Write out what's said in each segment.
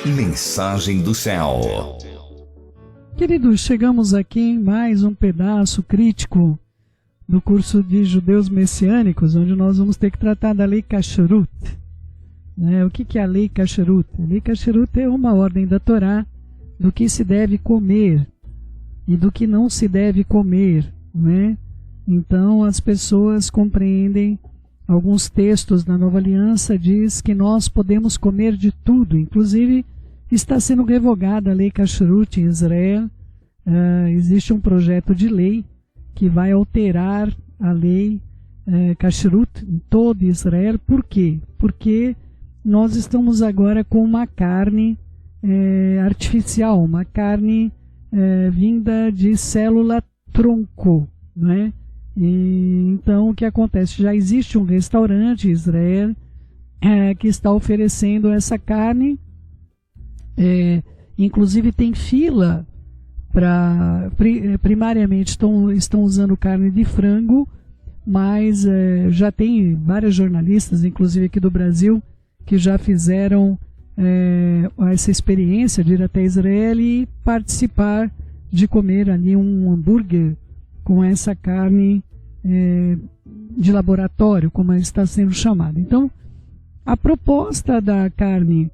Mensagem do céu. Queridos, chegamos aqui em mais um pedaço crítico do curso de Judeus Messiânicos, onde nós vamos ter que tratar da lei Kashrut. O que é a lei Kashrut? A lei Kashrut é uma ordem da Torá do que se deve comer e do que não se deve comer. Então as pessoas compreendem, alguns textos da Nova Aliança diz que nós podemos comer de tudo, inclusive está sendo revogada a lei Kashrut em Israel. Existe um projeto de lei que vai alterar a lei Kashrut em todo Israel. Por quê? Porque nós estamos agora com uma carne artificial, uma carne vinda de célula-tronco, então o que acontece? Já existe um restaurante em Israel que está oferecendo essa carne, inclusive tem fila para, primariamente estão usando carne de frango, mas já tem vários jornalistas, inclusive aqui do Brasil, que já fizeram essa experiência de ir até Israel e participar de comer ali um hambúrguer com essa carne de laboratório, como está sendo chamada. Então, a proposta da carne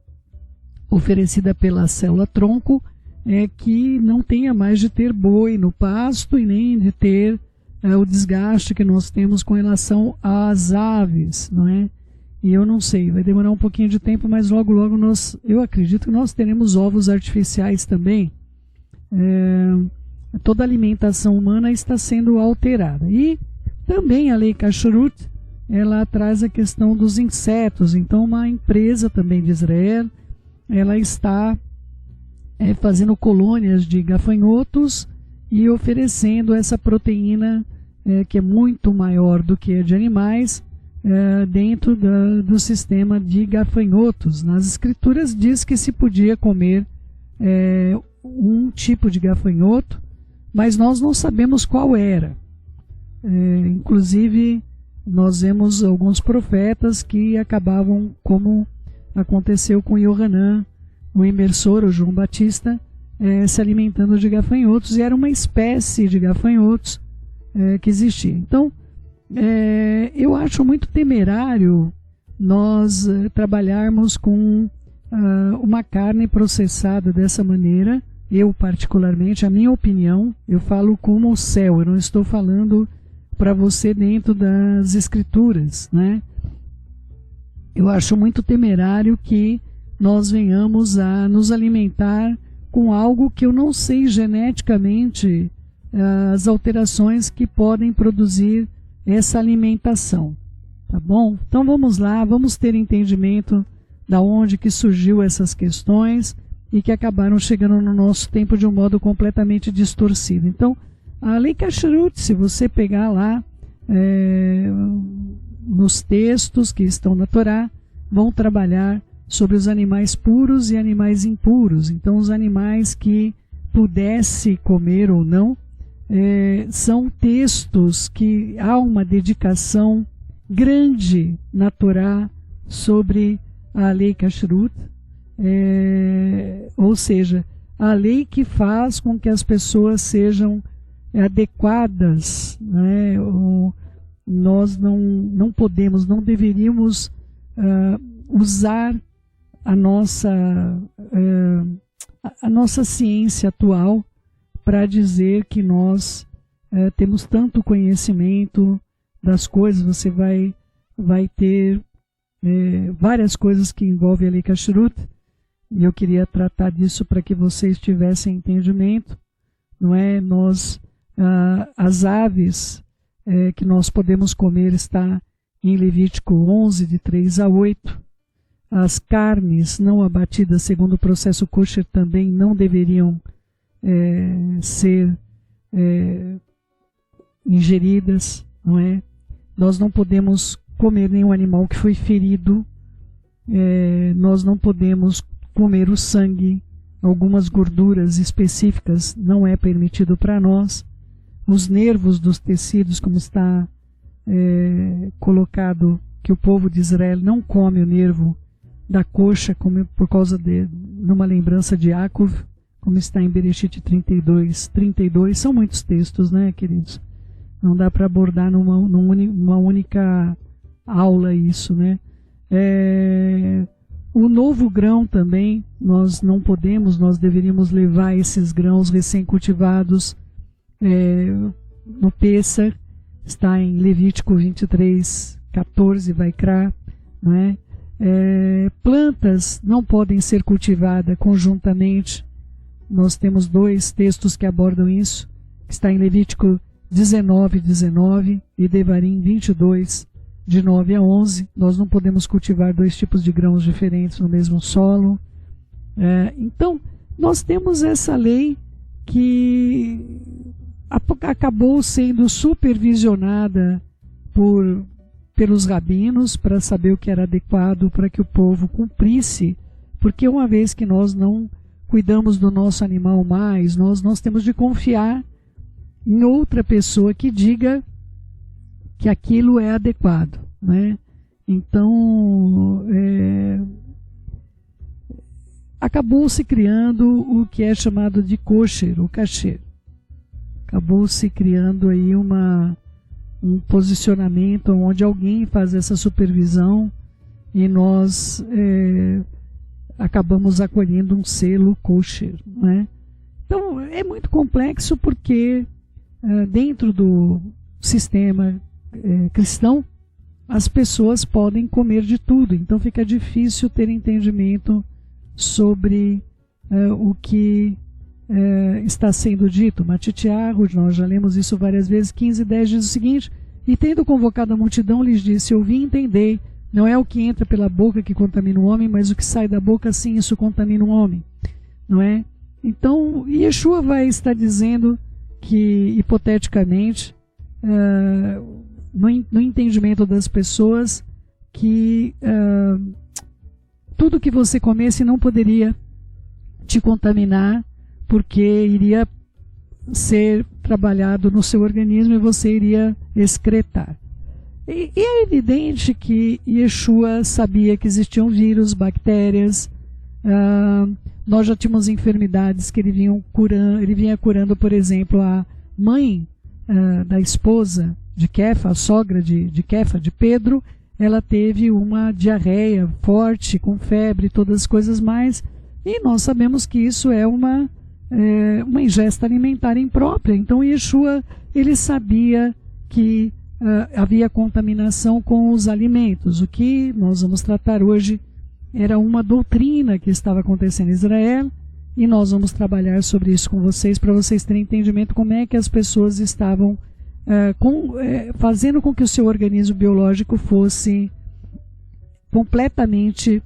oferecida pela célula-tronco é que não tenha mais de ter boi no pasto e nem de ter o desgaste que nós temos com relação às aves, E eu não sei, vai demorar um pouquinho de tempo, mas logo eu acredito que nós teremos ovos artificiais também. Toda a alimentação humana está sendo alterada. E também a lei Kashrut, ela traz a questão dos insetos. Então uma empresa também de Israel, ela está fazendo colônias de gafanhotos e oferecendo essa proteína que é muito maior do que a de animais, dentro do sistema de gafanhotos. Nas escrituras diz que se podia comer um tipo de gafanhoto, mas nós não sabemos qual era. Inclusive, nós vemos alguns profetas que acabavam, como aconteceu com Yohanan, o imersor, o João Batista, se alimentando de gafanhotos, e era uma espécie de gafanhotos que existia. Então, eu acho muito temerário nós trabalharmos com uma carne processada dessa maneira. Eu, particularmente, a minha opinião, eu falo como o céu, eu não estou falando para você dentro das escrituras, Eu acho muito temerário que nós venhamos a nos alimentar com algo que eu não sei geneticamente as alterações que podem produzir essa alimentação, tá bom? Então vamos lá, vamos ter entendimento da onde que surgiu essas questões e que acabaram chegando no nosso tempo de um modo completamente distorcido. Então, a lei Kashrut, se você pegar lá nos textos que estão na Torá, vão trabalhar sobre os animais puros e animais impuros. Então, os animais que pudesse comer ou não, são textos que há uma dedicação grande na Torá sobre a lei Kashrut, ou seja, a lei que faz com que as pessoas sejam adequadas, nós não podemos, não deveríamos usar a nossa ciência atual para dizer que nós temos tanto conhecimento das coisas. Você vai ter várias coisas que envolvem a lei Kashrut, e eu queria tratar disso para que vocês tivessem entendimento. As aves que nós podemos comer está em Levítico 11, de 3 a 8. As carnes não abatidas segundo o processo kosher também não deveriam ser ingeridas, Nós não podemos comer nenhum animal que foi ferido, nós não podemos comer o sangue, algumas gorduras específicas não é permitido para nós. Os nervos dos tecidos, como está colocado, que o povo de Israel não come o nervo da coxa, como por causa de numa lembrança de Yaakov, como está em Bereshit 32. São muitos textos, né, queridos? Não dá para abordar numa única aula isso, né? O novo grão também, nós não podemos, nós deveríamos levar esses grãos recém-cultivados no Pêssar, está em Levítico 23, 14, Vaikra, né? Plantas não podem ser cultivadas conjuntamente. Nós temos 2 textos que abordam isso, que está em Levítico 19 e Devarim 22, de 9 a 11. Nós não podemos cultivar 2 tipos de grãos diferentes no mesmo solo. Então, nós temos essa lei que acabou sendo supervisionada pelos rabinos para saber o que era adequado para que o povo cumprisse, porque uma vez que nós não cuidamos do nosso animal mais, nós temos de confiar em outra pessoa que diga que aquilo é adequado, né? Então, acabou se criando o que é chamado de kosher, o kasher. Acabou se criando aí um posicionamento onde alguém faz essa supervisão e nós acabamos acolhendo um selo kosher, né? Então é muito complexo porque dentro do sistema cristão as pessoas podem comer de tudo, então fica difícil ter entendimento sobre o que está sendo dito. Matitiarro, nós já lemos isso várias vezes, 15:10 diz o seguinte: e tendo convocado a multidão lhes disse, ouvi e entendei, não é o que entra pela boca que contamina o homem, mas o que sai da boca, sim, isso contamina o homem, não é? Então Yeshua vai estar dizendo que, hipoteticamente, no entendimento das pessoas, que tudo que você comesse não poderia te contaminar, porque iria ser trabalhado no seu organismo e você iria excretar. E é evidente que Yeshua sabia que existiam vírus, bactérias. Nós já tínhamos enfermidades que ele vinha curando, por exemplo, a mãe da esposa de Kefa, a sogra de Kefa, de Pedro. Ela teve uma diarreia forte, com febre, todas as coisas mais, e nós sabemos que isso é uma ingesta alimentar imprópria. Então Yeshua, ele sabia que havia contaminação com os alimentos. O que nós vamos tratar hoje era uma doutrina que estava acontecendo em Israel, e nós vamos trabalhar sobre isso com vocês, para vocês terem entendimento como é que as pessoas estavam fazendo com que o seu organismo biológico fosse completamente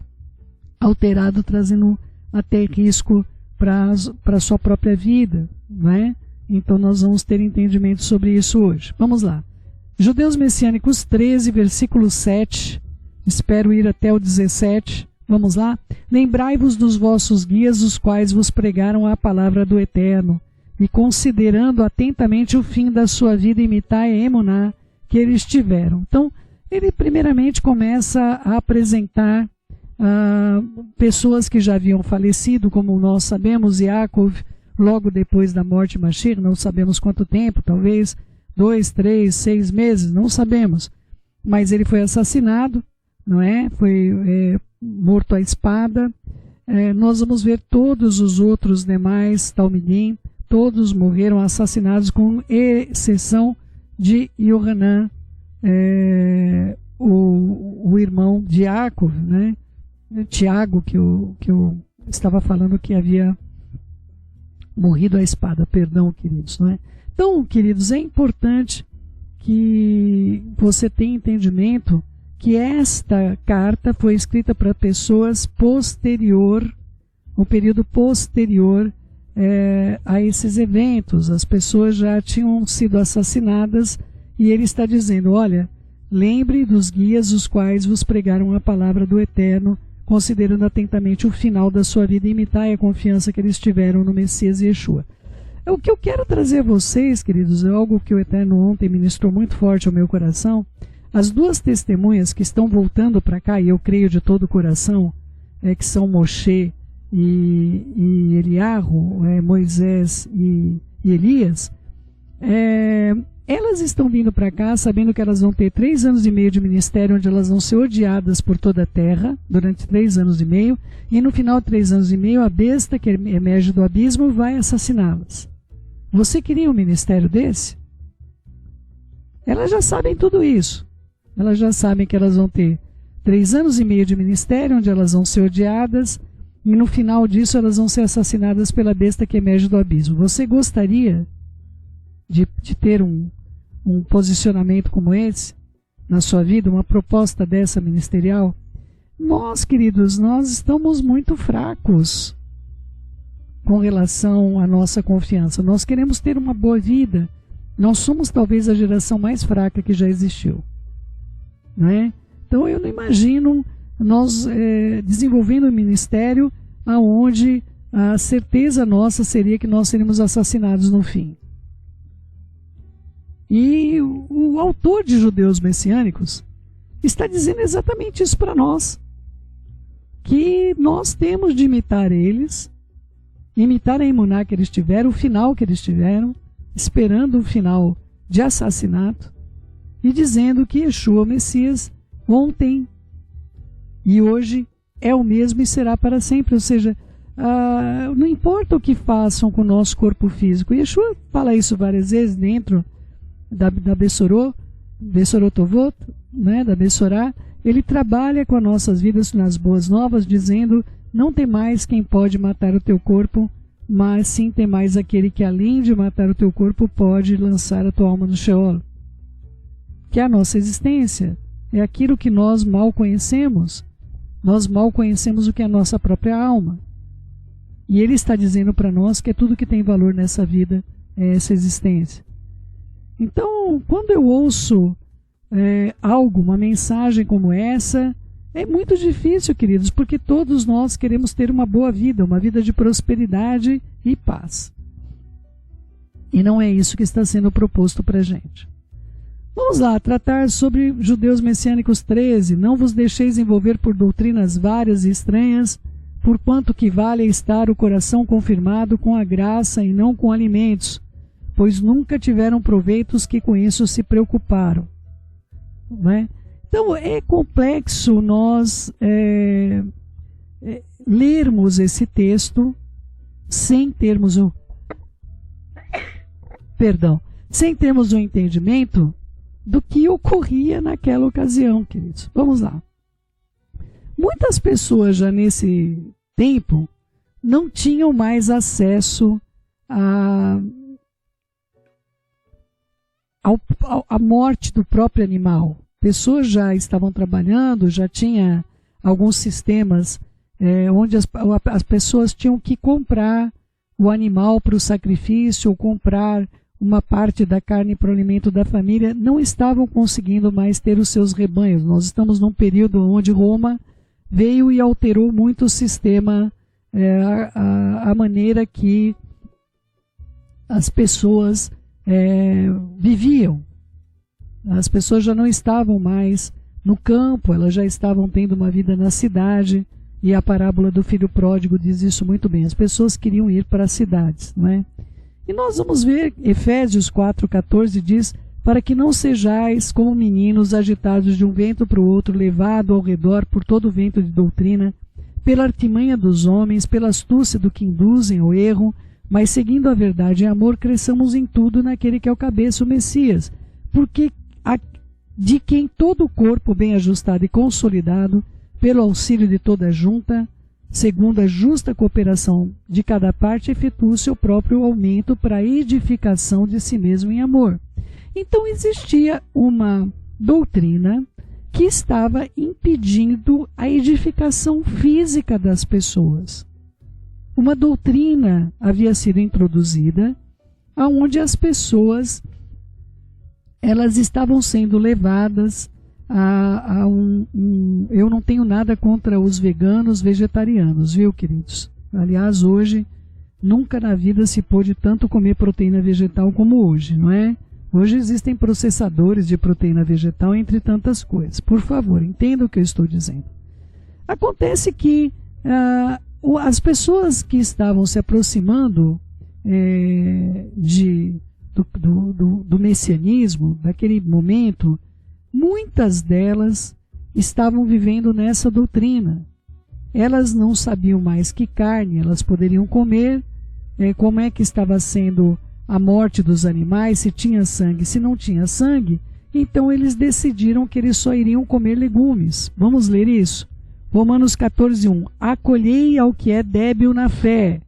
alterado, trazendo até risco para a sua própria vida, né? Então nós vamos ter entendimento sobre isso hoje. Vamos lá. Judeus Messiânicos 13, versículo 7, espero ir até o 17, vamos lá. Lembrai-vos dos vossos guias, os quais vos pregaram a palavra do Eterno, e considerando atentamente o fim da sua vida, imitai a emuná que eles tiveram. Então, ele primeiramente começa a apresentar pessoas que já haviam falecido, como nós sabemos, Yaakov, logo depois da morte de Mashiach, não sabemos quanto tempo, talvez 2, 3, 6 meses, não sabemos. Mas ele foi assassinado, não é? Foi morto à espada. Nós vamos ver todos os outros demais Talmidim, todos morreram assassinados, com exceção de Yohanan, o irmão de Yaakov, né? Tiago, que eu estava falando que havia morrido à espada, perdão, queridos, não é? Então, queridos, é importante que você tenha entendimento que esta carta foi escrita para pessoas um período posterior a esses eventos. As pessoas já tinham sido assassinadas e ele está dizendo, olha, lembre dos guias os quais vos pregaram a palavra do Eterno, considerando atentamente o final da sua vida, e imitai a confiança que eles tiveram no Messias Yeshua. O que eu quero trazer a vocês, queridos, é algo que o Eterno ontem ministrou muito forte ao meu coração. As duas testemunhas que estão voltando para cá, e eu creio de todo o coração, que são Moshe e Eliarro, Moisés e Elias, elas estão vindo para cá sabendo que elas vão ter 3 anos e meio de ministério, onde elas vão ser odiadas por toda a terra, durante 3 anos e meio, e no final de 3 anos e meio, a besta que emerge do abismo vai assassiná-las. Você queria um ministério desse? Elas já sabem tudo isso. Elas já sabem que elas vão ter 3 anos e meio de ministério, onde elas vão ser odiadas, e no final disso elas vão ser assassinadas pela besta que emerge do abismo. Você gostaria de ter um posicionamento como esse na sua vida, uma proposta dessa ministerial? Nós, queridos, nós estamos muito fracos com relação à nossa confiança. Nós queremos ter uma boa vida. Nós somos talvez a geração mais fraca que já existiu, né? Então eu não imagino nós desenvolvendo um ministério aonde a certeza nossa seria que nós seríamos assassinados no fim. E o autor de Judeus Messiânicos está dizendo exatamente isso para nós, que nós temos de imitar eles, imitar a emuná que eles tiveram, o final que eles tiveram, esperando um final de assassinato, e dizendo que Yeshua, o Messias, ontem e hoje é o mesmo e será para sempre. Ou seja, não importa o que façam com o nosso corpo físico. Yeshua fala isso várias vezes dentro da Besorotovot, né, da Bessorá. Ele trabalha com as nossas vidas nas boas novas, dizendo: não tem mais quem pode matar o teu corpo, mas sim tem mais aquele que, além de matar o teu corpo, pode lançar a tua alma no Sheol. Que é a nossa existência. É aquilo que nós mal conhecemos. Nós mal conhecemos o que é a nossa própria alma. E ele está dizendo para nós que é tudo que tem valor nessa vida, é essa existência. Então, quando eu ouço algo, uma mensagem como essa, é muito difícil, queridos, porque todos nós queremos ter uma boa vida, uma vida de prosperidade e paz. E não é isso que está sendo proposto para a gente. Vamos lá, tratar sobre Judeus Messiânicos 13. Não vos deixeis envolver por doutrinas várias e estranhas, porquanto que vale estar o coração confirmado com a graça e não com alimentos, pois nunca tiveram proveitos que com isso se preocuparam. Não é? Então é complexo nós lermos esse texto sem termos o entendimento do que ocorria naquela ocasião, queridos. Vamos lá. Muitas pessoas já nesse tempo não tinham mais acesso à morte do próprio animal. Pessoas já estavam trabalhando, já tinha alguns sistemas onde as pessoas tinham que comprar o animal para o sacrifício, ou comprar uma parte da carne para o alimento da família, não estavam conseguindo mais ter os seus rebanhos. Nós estamos num período onde Roma veio e alterou muito o sistema, a maneira que as pessoas viviam. As pessoas já não estavam mais no campo, elas já estavam tendo uma vida na cidade, e a parábola do filho pródigo diz isso muito bem. As pessoas queriam ir para as cidades, não é? E nós vamos ver, Efésios 4,14 diz: para que não sejais como meninos agitados de um vento para o outro, levado ao redor por todo o vento de doutrina, pela artimanha dos homens, pela astúcia do que induzem ao erro, mas seguindo a verdade em amor, cresçamos em tudo naquele que é o cabeça, o Messias, porque de quem todo o corpo bem ajustado e consolidado, pelo auxílio de toda a junta, segundo a justa cooperação de cada parte, efetua o seu próprio aumento para a edificação de si mesmo em amor. Então existia uma doutrina que estava impedindo a edificação física das pessoas. Uma doutrina havia sido introduzida onde as pessoas elas estavam sendo levadas eu não tenho nada contra os veganos, vegetarianos, viu, queridos? Aliás, hoje, nunca na vida se pôde tanto comer proteína vegetal como hoje, não é? Hoje existem processadores de proteína vegetal, entre tantas coisas. Por favor, entenda o que eu estou dizendo. Acontece que as pessoas que estavam se aproximando do messianismo, daquele momento, muitas delas estavam vivendo nessa doutrina. Elas não sabiam mais que carne elas poderiam comer, como é que estava sendo a morte dos animais, se tinha sangue, se não tinha sangue. Então eles decidiram que eles só iriam comer legumes. Vamos ler isso? Romanos 14:1. Acolhei ao que é débil na fé,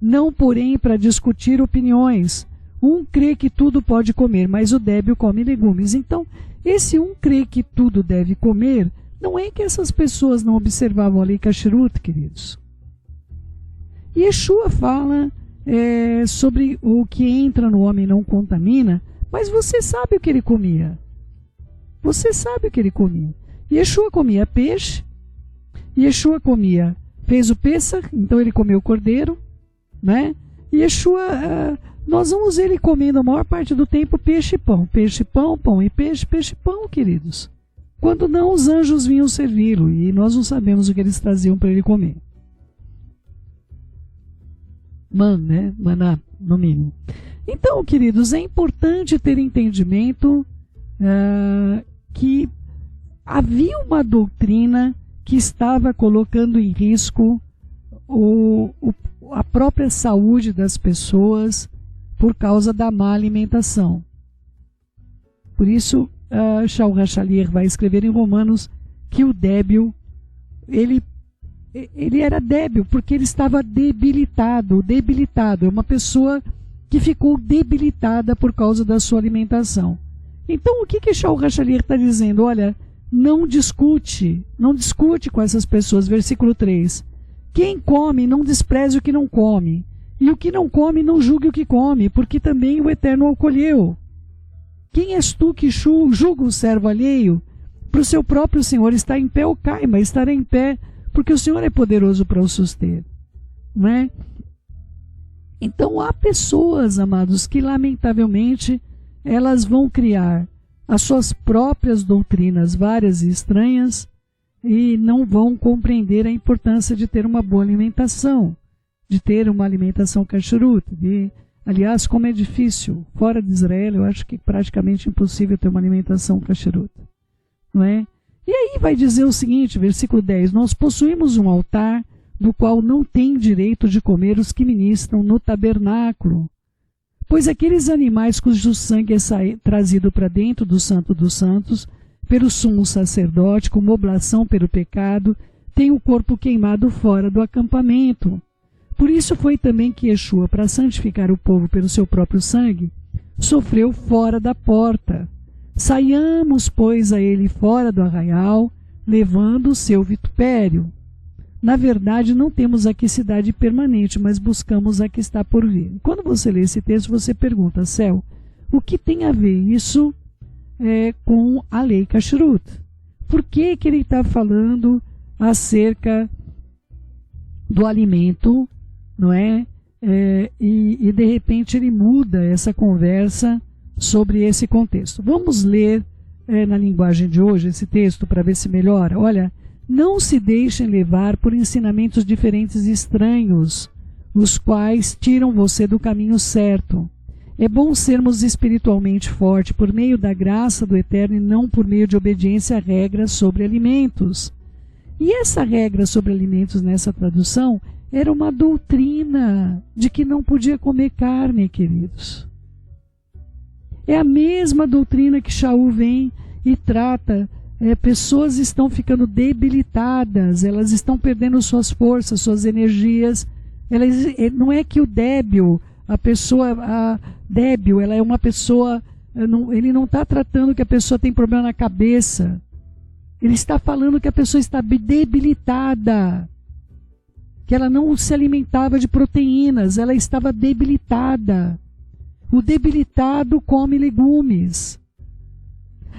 não porém para discutir opiniões. Um crê que tudo pode comer, mas o débil come legumes. Então, esse um crê que tudo deve comer, não é que essas pessoas não observavam a lei Kashrut, queridos. Yeshua fala sobre o que entra no homem não contamina, mas você sabe o que ele comia. Você sabe o que ele comia. Yeshua comia peixe, Yeshua fez o Pêssar, então ele comeu cordeiro, né? Yeshua, nós vamos ver ele comendo a maior parte do tempo peixe, pão, pão e peixe, pão, queridos. Quando não, os anjos vinham servi-lo e nós não sabemos o que eles traziam para ele comer. Maná, no mínimo. Então, queridos, é importante ter entendimento que havia uma doutrina que estava colocando em risco a própria saúde das pessoas por causa da má alimentação. Por isso, Shaul HaShaliach vai escrever em Romanos que o débil, ele era débil porque ele estava debilitado. É uma pessoa que ficou debilitada por causa da sua alimentação. Então, o que Shaul HaShaliach está dizendo? Olha, não discute com essas pessoas. Versículo 3. Quem come, não despreze o que não come. E o que não come, não julgue o que come, porque também o Eterno o acolheu. Quem és tu que julga o servo alheio? Para o seu próprio Senhor está em pé ou cai, mas estará em pé, porque o Senhor é poderoso para o suster. Não é? Então há pessoas, amados, que lamentavelmente elas vão criar as suas próprias doutrinas várias e estranhas e não vão compreender a importância de ter uma boa alimentação, de ter uma alimentação kashrut. Aliás, como é difícil, fora de Israel, eu acho que é praticamente impossível ter uma alimentação kashrut. Não é? E aí vai dizer o seguinte, versículo 10, nós possuímos um altar do qual não tem direito de comer os que ministram no tabernáculo, pois aqueles animais cujo sangue é trazido para dentro do Santo dos Santos, pelo sumo sacerdote, como oblação pelo pecado, têm o corpo queimado fora do acampamento. Por isso foi também que Yeshua, para santificar o povo pelo seu próprio sangue, sofreu fora da porta. Saiamos, pois, a ele fora do arraial, levando o seu vitupério. Na verdade, não temos aqui cidade permanente, mas buscamos a que está por vir. Quando você lê esse texto, você pergunta, Céu, o que tem a ver isso com a lei Kashrut? Por que ele está falando acerca do alimento, não é? E de repente ele muda essa conversa sobre esse contexto. Vamos ler na linguagem de hoje esse texto para ver se melhora. Olha, não se deixem levar por ensinamentos diferentes e estranhos, os quais tiram você do caminho certo. É bom sermos espiritualmente fortes por meio da graça do Eterno e não por meio de obediência a regras sobre alimentos. E essa regra sobre alimentos nessa tradução era uma doutrina de que não podia comer carne, queridos. É a mesma doutrina que Shaul vem e trata. Pessoas estão ficando debilitadas, elas estão perdendo suas forças, suas energias. Não é que o débil, a pessoa débil, ela é uma pessoa, ele não está tratando que a pessoa tem problema na cabeça. Ele está falando que a pessoa está debilitada, que ela não se alimentava de proteínas, ela estava debilitada. O debilitado come legumes.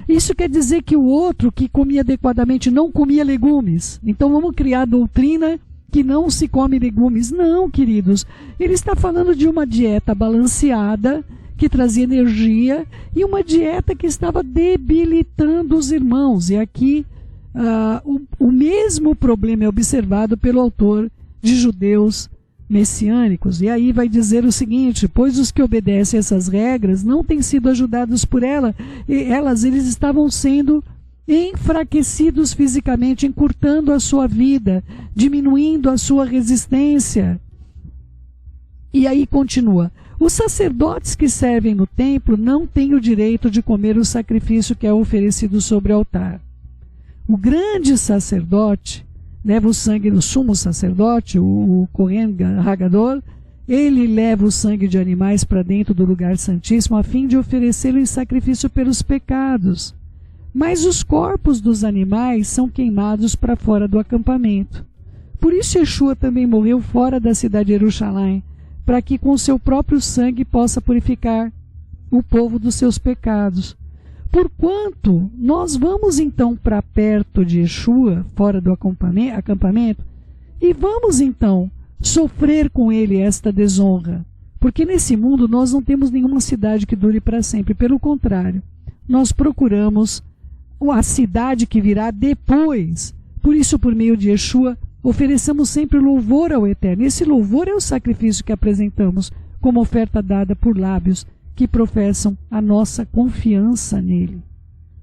Isso quer dizer que o outro que comia adequadamente não comia legumes. Então vamos criar a doutrina que não se come legumes. Não, queridos. Ele está falando de uma dieta balanceada, que trazia energia, e uma dieta que estava debilitando os irmãos. E aqui o mesmo problema é observado pelo autor de Judeus Messiânicos. E aí vai dizer o seguinte: pois os que obedecem essas regras não têm sido ajudados por eles estavam sendo enfraquecidos fisicamente, encurtando a sua vida, diminuindo a sua resistência. E aí continua: os sacerdotes que servem no templo não têm o direito de comer o sacrifício que é oferecido sobre o altar. O grande sacerdote leva o sangue do sumo sacerdote, o Kohen Hagadol, ele leva o sangue de animais para dentro do lugar santíssimo a fim de oferecê-lo em sacrifício pelos pecados. Mas os corpos dos animais são queimados para fora do acampamento. Por isso Yeshua também morreu fora da cidade de Jerusalém, para que com seu próprio sangue possa purificar o povo dos seus pecados. Porquanto nós vamos então para perto de Yeshua, fora do acampamento, e vamos então sofrer com ele esta desonra. Porque nesse mundo nós não temos nenhuma cidade que dure para sempre. Pelo contrário, nós procuramos a cidade que virá depois. Por isso, por meio de Yeshua, ofereçamos sempre louvor ao Eterno. Esse louvor é o sacrifício que apresentamos como oferta dada por lábios que professam a nossa confiança nele,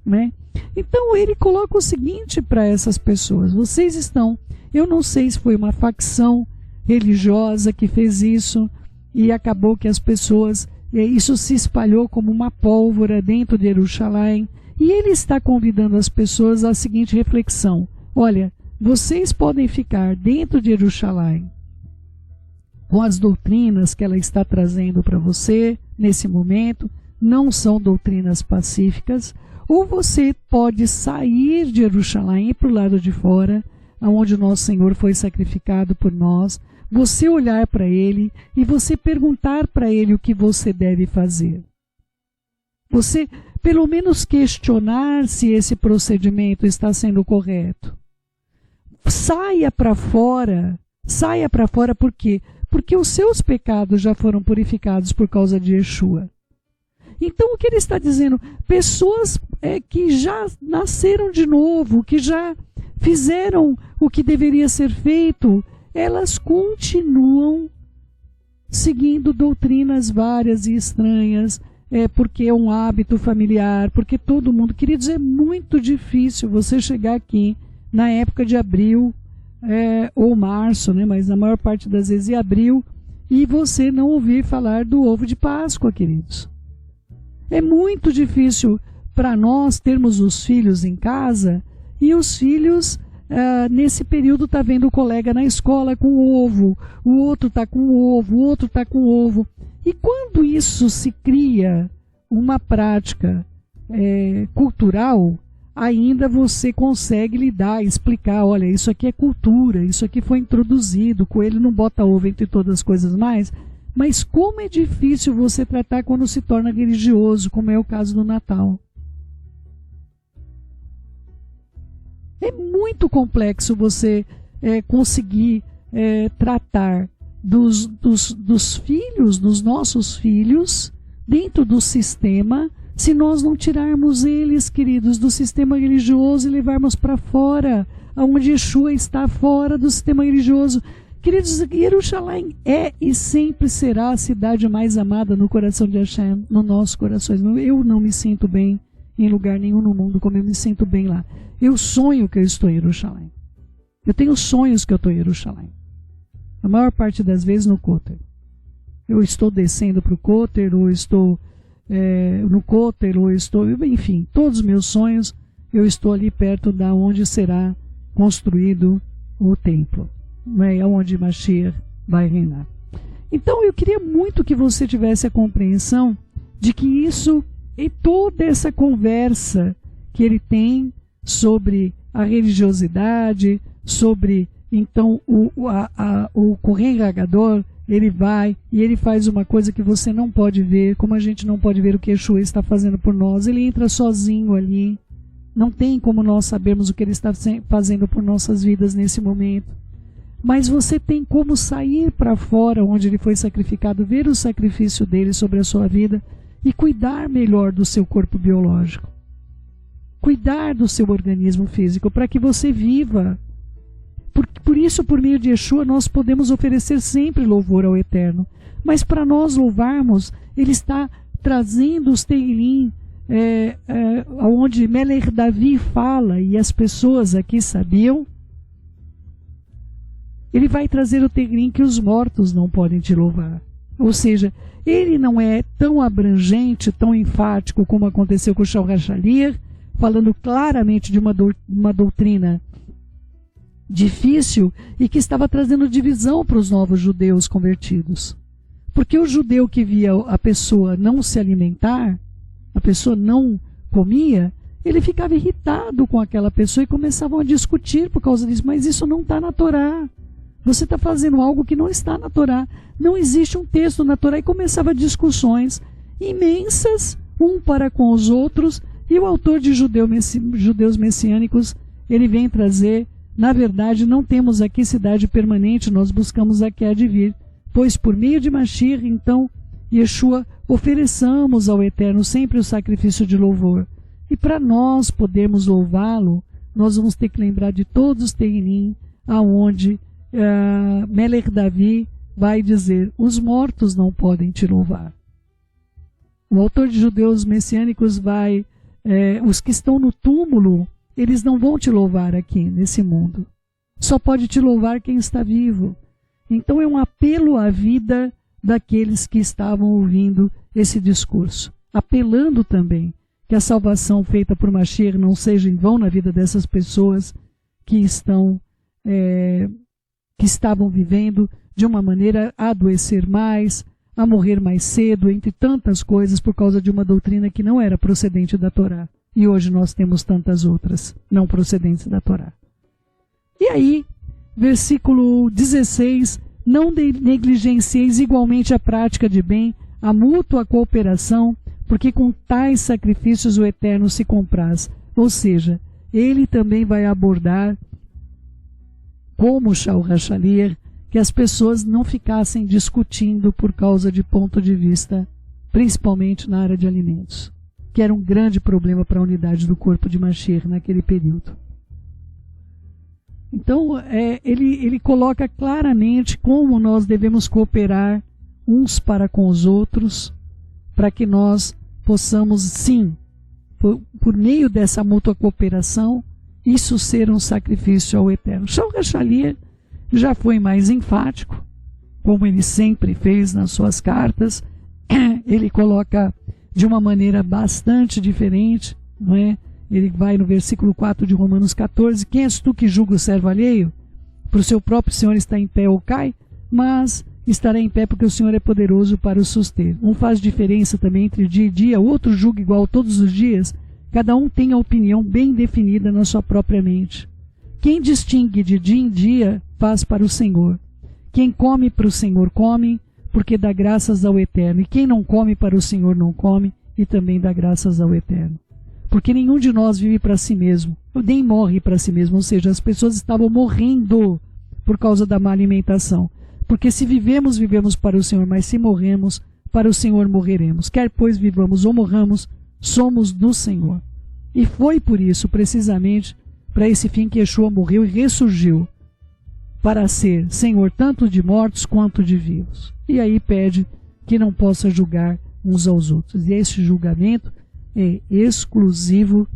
né? Então ele coloca o seguinte para essas pessoas: vocês estão, eu não sei se foi uma facção religiosa que fez isso e acabou que as pessoas, isso se espalhou como uma pólvora dentro de Jerusalém, e ele está convidando as pessoas à seguinte reflexão: olha, vocês podem ficar dentro de Jerusalém com as doutrinas que ela está trazendo para você nesse momento, não são doutrinas pacíficas, ou você pode sair de Jerusalém e ir para o lado de fora, onde o nosso Senhor foi sacrificado por nós, você olhar para ele e você perguntar para ele o que você deve fazer. Você, pelo menos, questionar se esse procedimento está sendo correto. Saia para fora por quê? Porque os seus pecados já foram purificados por causa de Yeshua. Então o que ele está dizendo? Pessoas que já nasceram de novo, que já fizeram o que deveria ser feito, elas continuam seguindo doutrinas várias e estranhas, porque é um hábito familiar, porque todo mundo... Queridos, é muito difícil você chegar aqui na época de abril, ou março, né? Mas na maior parte das vezes é abril, e você não ouvir falar do ovo de Páscoa, queridos. É muito difícil para nós termos os filhos em casa, e os filhos, nesse período, tá vendo o colega na escola com ovo, o outro está com ovo, o outro está com ovo. E quando isso se cria uma prática cultural, ainda você consegue lidar, explicar: olha, isso aqui é cultura, isso aqui foi introduzido, o coelho não bota ovo entre todas as coisas mais. Mas como é difícil você tratar quando se torna religioso, como é o caso do Natal. É muito complexo você conseguir tratar dos filhos, dos nossos filhos, dentro do sistema, se nós não tirarmos eles, queridos, do sistema religioso e levarmos para fora, onde Yeshua está, fora do sistema religioso. Queridos, Jerusalém é e sempre será a cidade mais amada no coração de Hashem, nos nossos corações. Eu não me sinto bem em lugar nenhum no mundo como eu me sinto bem lá. Eu sonho que eu estou em Jerusalém. Eu tenho sonhos que eu estou em Jerusalém. A maior parte das vezes no Kotel. Eu estou descendo para o Kotel, ou estou no Kotel, ou estou... Enfim, todos os meus sonhos, eu estou ali perto da onde será construído o templo. É onde Mashiach vai reinar. Então eu queria muito que você tivesse a compreensão de que isso e toda essa conversa que ele tem sobre a religiosidade, sobre então o Kohen Hagadol, ele vai e ele faz uma coisa que você não pode ver, como a gente não pode ver o que Yeshua está fazendo por nós. Ele entra sozinho ali, não tem como nós sabermos o que ele está fazendo por nossas vidas nesse momento. Mas você tem como sair para fora, onde ele foi sacrificado, ver o sacrifício dele sobre a sua vida e cuidar melhor do seu corpo biológico. cuidar do seu organismo físico, para que você viva. Por isso, por meio de Yeshua, nós podemos oferecer sempre louvor ao Eterno. Mas para nós louvarmos, Ele está trazendo os Teilim, onde Melech Davi fala, e as pessoas aqui sabiam. Ele vai trazer o Teilim que os mortos não podem te louvar. Ou seja, ele não é tão abrangente, tão enfático como aconteceu com o Shaul HaShaliach, falando claramente de uma doutrina difícil e que estava trazendo divisão para os novos judeus convertidos. Porque o judeu que via a pessoa não se alimentar, a pessoa não comia, ele ficava irritado com aquela pessoa e começavam a discutir por causa disso. Mas isso não está na Torá. Você está fazendo algo que não está na Torá. Não existe um texto na Torá. E começava discussões imensas, um para com os outros. E o autor de Judeus Messiânicos, ele vem trazer, na verdade, não temos aqui cidade permanente, nós buscamos a que há de vir. Pois por meio de Mashiach, então, Yeshua, ofereçamos ao Eterno sempre o sacrifício de louvor. E para nós podermos louvá-lo, nós vamos ter que lembrar de todos os Teilim, aonde Melech Davi vai dizer: os mortos não podem te louvar. O autor de Judeus Messiânicos vai, os que estão no túmulo, eles não vão te louvar aqui nesse mundo. Só pode te louvar quem está vivo. Então é um apelo à vida daqueles que estavam ouvindo esse discurso, apelando também que a salvação feita por Mashiach não seja em vão na vida dessas pessoas que estavam vivendo de uma maneira a adoecer mais, a morrer mais cedo, entre tantas coisas, por causa de uma doutrina que não era procedente da Torá. E hoje nós temos tantas outras não procedentes da Torá. E aí, versículo 16, não negligencieis igualmente a prática de bem, a mútua cooperação, porque com tais sacrifícios o Eterno se compraz. Ou seja, ele também vai abordar, como o Shaul HaShaliach, que as pessoas não ficassem discutindo por causa de ponto de vista, principalmente na área de alimentos, que era um grande problema para a unidade do corpo de Mashiach naquele período. Então, ele coloca claramente como nós devemos cooperar uns para com os outros, para que nós possamos, sim, por meio dessa mútua cooperação, isso ser um sacrifício ao Eterno. Shaul HaShaliach já foi mais enfático, como ele sempre fez nas suas cartas. Ele coloca de uma maneira bastante diferente, não é? Ele vai no versículo 4 de Romanos 14, quem és tu que julga o servo alheio? Para o seu próprio Senhor está em pé ou cai, mas estará em pé porque o Senhor é poderoso para o suster. Um faz diferença também entre dia e dia, o outro julga igual todos os dias, cada um tem a opinião bem definida na sua própria mente. Quem distingue de dia em dia faz para o Senhor. Quem come para o Senhor come, porque dá graças ao Eterno. E quem não come para o Senhor não come, e também dá graças ao Eterno. Porque nenhum de nós vive para si mesmo, nem morre para si mesmo. Ou seja, as pessoas estavam morrendo por causa da má alimentação. Porque se vivemos, vivemos para o Senhor, mas se morremos, para o Senhor morreremos. Quer pois vivamos ou morramos, somos do Senhor. E foi por isso, precisamente, para esse fim que Yeshua morreu e ressurgiu, para ser Senhor tanto de mortos quanto de vivos. E aí pede que não possa julgar uns aos outros. E esse julgamento é exclusivo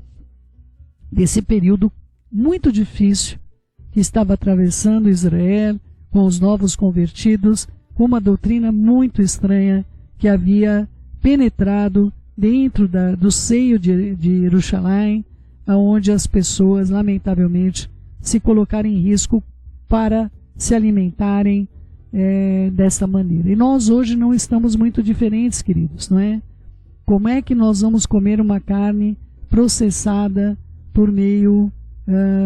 desse período muito difícil que estava atravessando Israel, com os novos convertidos, com uma doutrina muito estranha que havia penetrado dentro do seio de Jerusalém, onde as pessoas, lamentavelmente, se colocaram em risco para se alimentarem dessa maneira. E nós hoje não estamos muito diferentes, queridos, não é? Como é que nós vamos comer uma carne processada por meio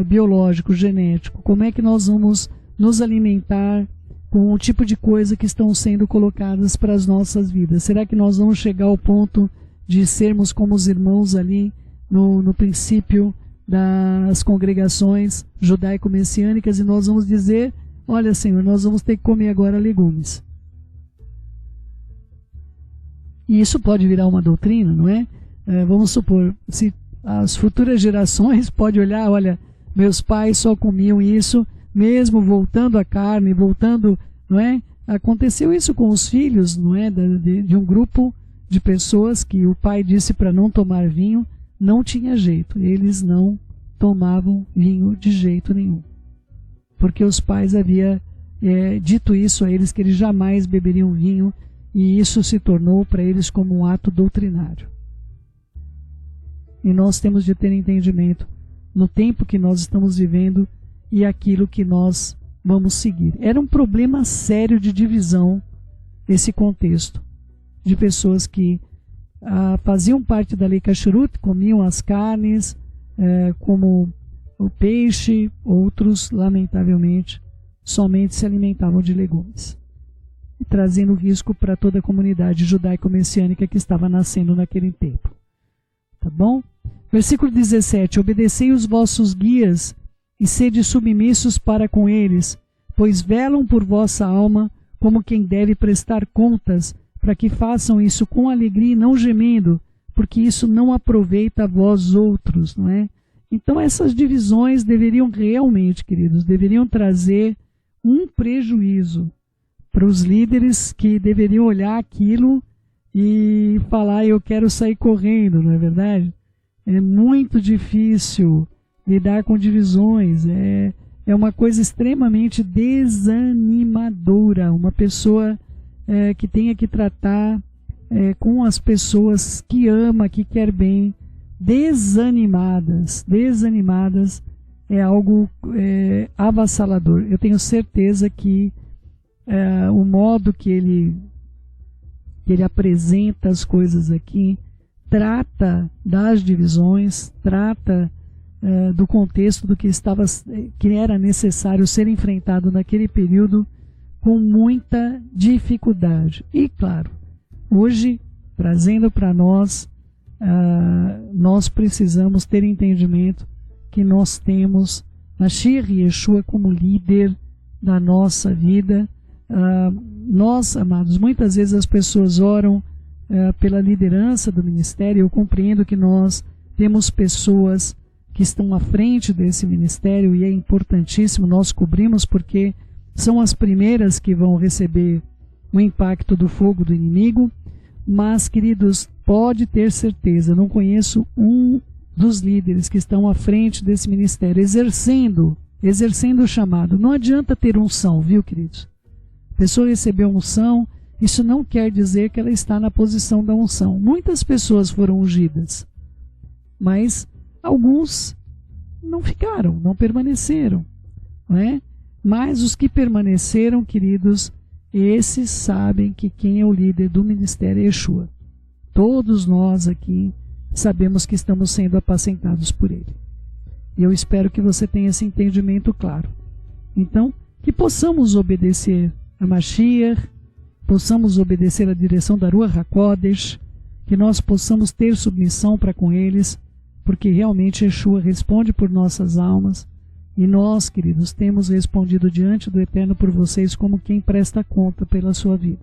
biológico, genético? Como é que nós vamos nos alimentar com o tipo de coisa que estão sendo colocadas para as nossas vidas? Será que nós vamos chegar ao ponto de sermos como os irmãos ali no princípio das congregações judaico-messiânicas e nós vamos dizer: olha, Senhor, nós vamos ter que comer agora legumes? E isso pode virar uma doutrina, não é? Vamos supor, se as futuras gerações podem olhar, olha, meus pais só comiam isso, mesmo voltando à carne, voltando, não é? Aconteceu isso com os filhos, não é? De um grupo de pessoas que o pai disse para não tomar vinho, não tinha jeito, eles não tomavam vinho de jeito nenhum, porque os pais haviam dito isso a eles, que eles jamais beberiam vinho, e isso se tornou para eles como um ato doutrinário. E nós temos de ter entendimento no tempo que nós estamos vivendo e aquilo que nós vamos seguir. Era um problema sério de divisão esse contexto, de pessoas que faziam parte da lei Kashrut, comiam as carnes, como o peixe, outros, lamentavelmente, somente se alimentavam de legumes, e trazendo risco para toda a comunidade judaico-messiânica que estava nascendo naquele tempo. Tá bom? Versículo 17: obedecei os vossos guias e sede submissos para com eles, pois velam por vossa alma como quem deve prestar contas, para que façam isso com alegria e não gemendo, porque isso não aproveita a vós outros, não é? Então essas divisões deveriam realmente, queridos, deveriam trazer um prejuízo para os líderes, que deveriam olhar aquilo e falar, eu quero sair correndo, não é verdade? É muito difícil lidar com divisões, é uma coisa extremamente desanimadora, uma pessoa que tenha que tratar com as pessoas que ama, que quer bem, desanimadas é algo avassalador. Eu tenho certeza que o modo que ele apresenta as coisas aqui trata das divisões, trata do contexto do que era necessário ser enfrentado naquele período com muita dificuldade. E claro, hoje, trazendo para nós, nós precisamos ter entendimento que nós temos Mashiach Yeshua como líder da nossa vida. Nós, amados, muitas vezes as pessoas oram pela liderança do ministério. Eu compreendo que nós temos pessoas que estão à frente desse ministério e é importantíssimo, nós cobrimos, porque são as primeiras que vão receber o impacto do fogo do inimigo. Mas, queridos, pode ter certeza, não conheço um dos líderes que estão à frente desse ministério exercendo o chamado. Não adianta ter unção, viu, queridos? A pessoa recebeu unção, isso não quer dizer que ela está na posição da unção. Muitas pessoas foram ungidas, mas alguns não ficaram, não permaneceram, não é? Mas os que permaneceram, queridos, esses sabem que quem é o líder do ministério é Yeshua. Todos nós aqui sabemos que estamos sendo apacentados por ele. E eu espero que você tenha esse entendimento claro. Então, que possamos obedecer a Mashiach, possamos obedecer a direção da Ruach HaKodesh, que nós possamos ter submissão para com eles, porque realmente Yeshua responde por nossas almas, e nós, queridos, temos respondido diante do Eterno por vocês como quem presta conta pela sua vida.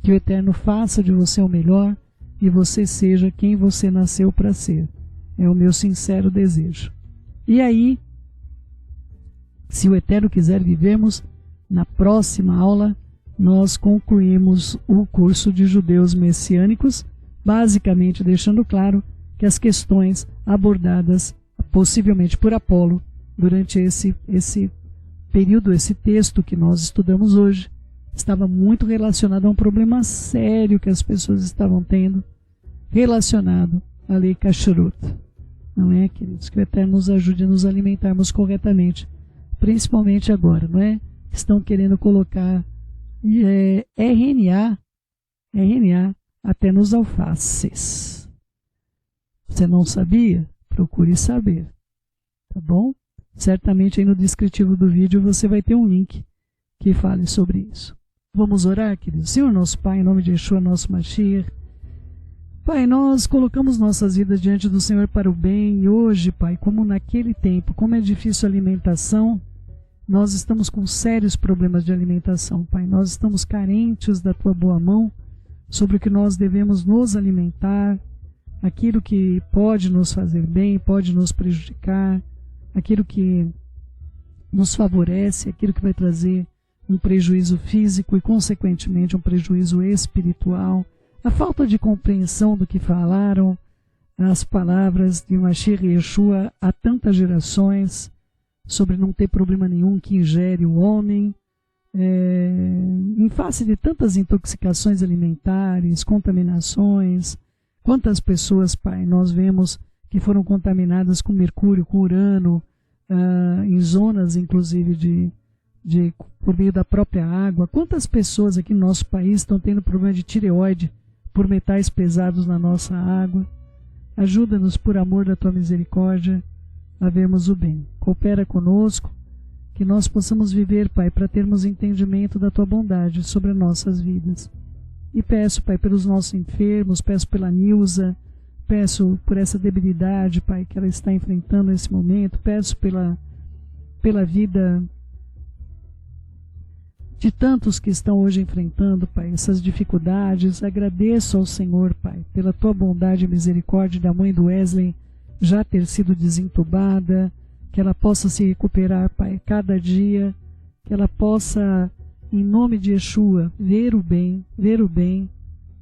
Que o Eterno faça de você o melhor e você seja quem você nasceu para ser. É o meu sincero desejo. E aí, se o Eterno quiser vivermos, na próxima aula nós concluímos o curso de judeus messiânicos, basicamente deixando claro que as questões abordadas possivelmente por Apolo durante esse período, esse texto que nós estudamos hoje, estava muito relacionado a um problema sério que as pessoas estavam tendo, relacionado à lei Kashrut. Não é, queridos? Que o Eterno nos ajude a nos alimentarmos corretamente, principalmente agora, não é? Estão querendo colocar RNA até nos alfaces. Você não sabia? Procure saber. Tá bom? Certamente aí no descritivo do vídeo você vai ter um link que fale sobre isso. Vamos orar, queridos? Senhor nosso Pai, em nome de Yeshua, nosso Mashiach. Pai, nós colocamos nossas vidas diante do Senhor para o bem. E hoje, Pai, como naquele tempo, como é difícil a alimentação, nós estamos com sérios problemas de alimentação, Pai. Nós estamos carentes da Tua boa mão sobre o que nós devemos nos alimentar. aquilo que pode nos fazer bem, pode nos prejudicar, aquilo que nos favorece, aquilo que vai trazer um prejuízo físico e, consequentemente, um prejuízo espiritual. A falta de compreensão do que falaram as palavras de Mashiach e Yeshua há tantas gerações, sobre não ter problema nenhum que ingere o homem, em face de tantas intoxicações alimentares, contaminações. Quantas pessoas, Pai, nós vemos que foram contaminadas com mercúrio, com urano, em zonas, inclusive, por meio da própria água. Quantas pessoas aqui no nosso país estão tendo problema de tireoide por metais pesados na nossa água? Ajuda-nos, por amor da Tua misericórdia, a vermos o bem. Coopera conosco, que nós possamos viver, Pai, para termos entendimento da Tua bondade sobre as nossas vidas. E peço, Pai, pelos nossos enfermos, peço pela Nilza, peço por essa debilidade, Pai, que ela está enfrentando nesse momento, peço pela vida de tantos que estão hoje enfrentando, Pai, essas dificuldades. Agradeço ao Senhor, Pai, pela Tua bondade e misericórdia da mãe do Wesley já ter sido desentubada, que ela possa se recuperar, Pai, cada dia, que ela possa, em nome de Yeshua, ver o bem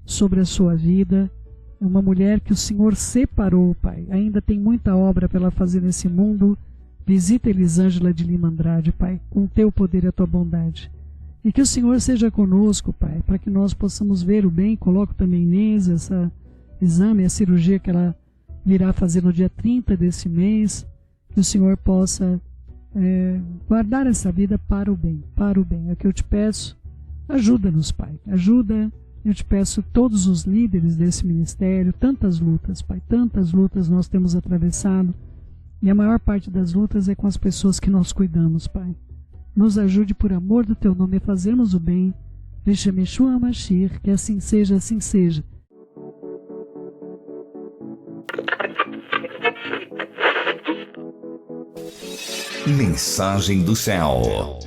sobre a sua vida. É uma mulher que o Senhor separou, Pai. Ainda tem muita obra para ela fazer nesse mundo. Visita Elisângela de Lima Andrade, Pai, com o Teu poder e a Tua bondade. E que o Senhor seja conosco, Pai, para que nós possamos ver o bem. Coloco também Inês, esse exame, a cirurgia que ela virá fazer no dia 30 desse mês. Que o Senhor possa guardar essa vida para o bem, É o que eu te peço. Ajuda-nos, Pai. Ajuda, eu te peço, todos os líderes desse ministério. Tantas lutas, Pai, tantas lutas nós temos atravessado. E a maior parte das lutas é com as pessoas que nós cuidamos, Pai. Nos ajude, por amor do Teu nome, a fazermos o bem. Deixa-me Yeshua Mashiach, que assim seja, assim seja. Mensagem do Céu.